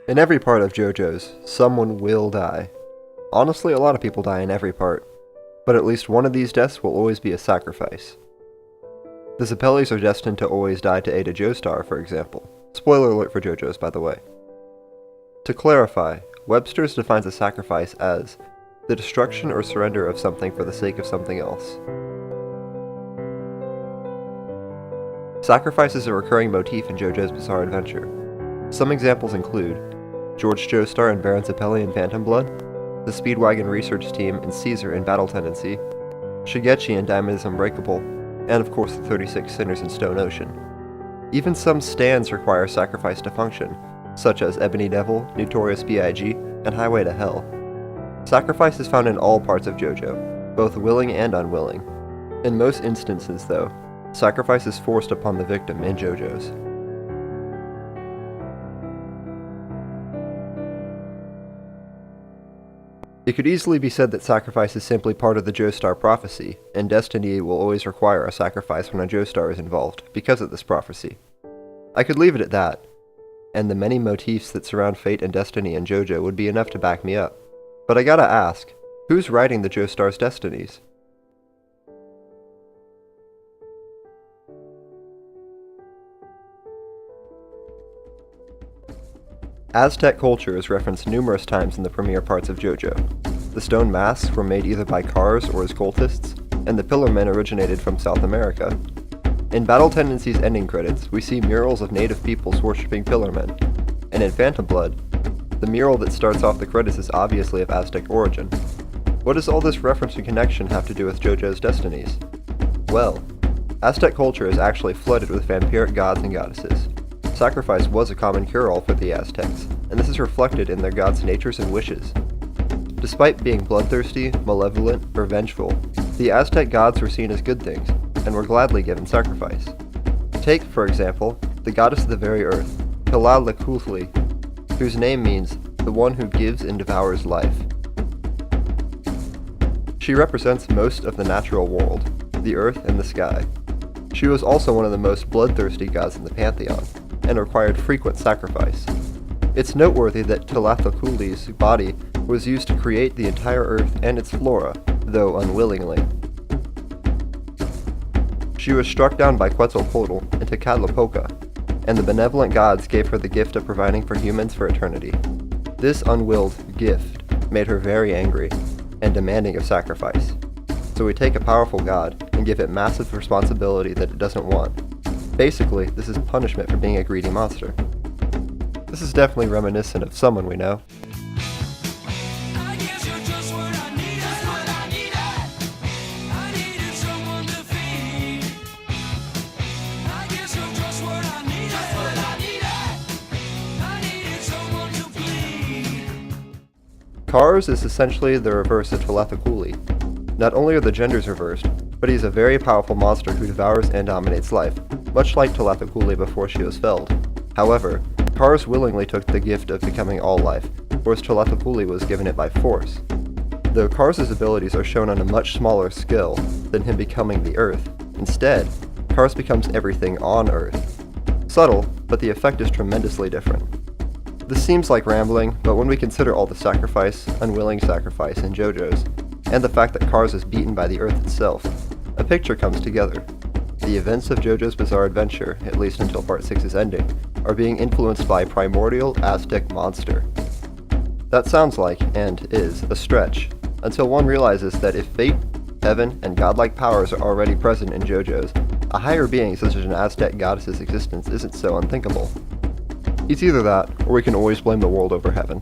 In every part of JoJo's, someone will die. Honestly, a lot of people die in every part, but at least one of these deaths will always be a sacrifice. The Zeppelys are destined to always die to aid a Joestar, for example. Spoiler alert for JoJo's, by the way. To clarify, Webster's defines a sacrifice as the destruction or surrender of something for the sake of something else. Sacrifice is a recurring motif in JoJo's Bizarre Adventure. Some examples include George Joestar and Baron Zeppeli in Phantom Blood, the Speedwagon research team and Caesar in Battle Tendency, Shigechi in Diamond is Unbreakable, and of course the 36 Sinners in Stone Ocean. Even some stands require sacrifice to function, such as Ebony Devil, Notorious B.I.G., and Highway to Hell. Sacrifice is found in all parts of JoJo, both willing and unwilling. In most instances, though, sacrifice is forced upon the victim in JoJo's. It could easily be said that sacrifice is simply part of the Joestar prophecy, and Destiny will always require a sacrifice when a Joestar is involved, because of this prophecy. I could leave it at that, and the many motifs that surround fate and destiny in JoJo would be enough to back me up. But I gotta ask, who's writing the Joestar's destinies? Aztec culture is referenced numerous times in the premiere parts of JoJo. The stone masks were made either by Cars or as cultists, and the Pillar Men originated from South America. In Battle Tendency's ending credits, we see murals of native peoples worshipping Pillar Men, and in Phantom Blood, the mural that starts off the credits is obviously of Aztec origin. What does all this reference and connection have to do with JoJo's destinies? Well, Aztec culture is actually flooded with vampiric gods and goddesses. Sacrifice was a common cure-all for the Aztecs, and this is reflected in their gods' natures and wishes. Despite being bloodthirsty, malevolent, or vengeful, the Aztec gods were seen as good things, and were gladly given sacrifice. Take, for example, the goddess of the very earth, Tlalnepantla, whose name means the one who gives and devours life. She represents most of the natural world, the earth and the sky. She was also one of the most bloodthirsty gods in the pantheon, and required frequent sacrifice. It's noteworthy that Tlalnepantla's body was used to create the entire earth and its flora, though unwillingly. She was struck down by Quetzalcoatl into Tlacopa, and the benevolent gods gave her the gift of providing for humans for eternity. This unwilled gift made her very angry and demanding of sacrifice. So we take a powerful god and give it massive responsibility that it doesn't want. Basically, this is punishment for being a greedy monster. This is definitely reminiscent of someone we know. Cars is essentially the reverse of Tlalnepantla. Not only are the genders reversed, but he's a very powerful monster who devours and dominates life, much like Tlalnepantla before she was felled. However, Cars willingly took the gift of becoming all life, whereas Tlalnepantla was given it by force. Though Cars' abilities are shown on a much smaller scale than him becoming the Earth, instead, Cars becomes everything on Earth. Subtle, but the effect is tremendously different. This seems like rambling, but when we consider all the sacrifice, unwilling sacrifice in JoJo's, and the fact that Cars is beaten by the Earth itself, a picture comes together. The events of JoJo's Bizarre Adventure, at least until Part 6's ending, are being influenced by a primordial Aztec monster. That sounds like, and is, a stretch, until one realizes that if fate, heaven, and godlike powers are already present in JoJo's, a higher being such as an Aztec goddess's existence isn't so unthinkable. It's either that, or we can always blame the world over heaven.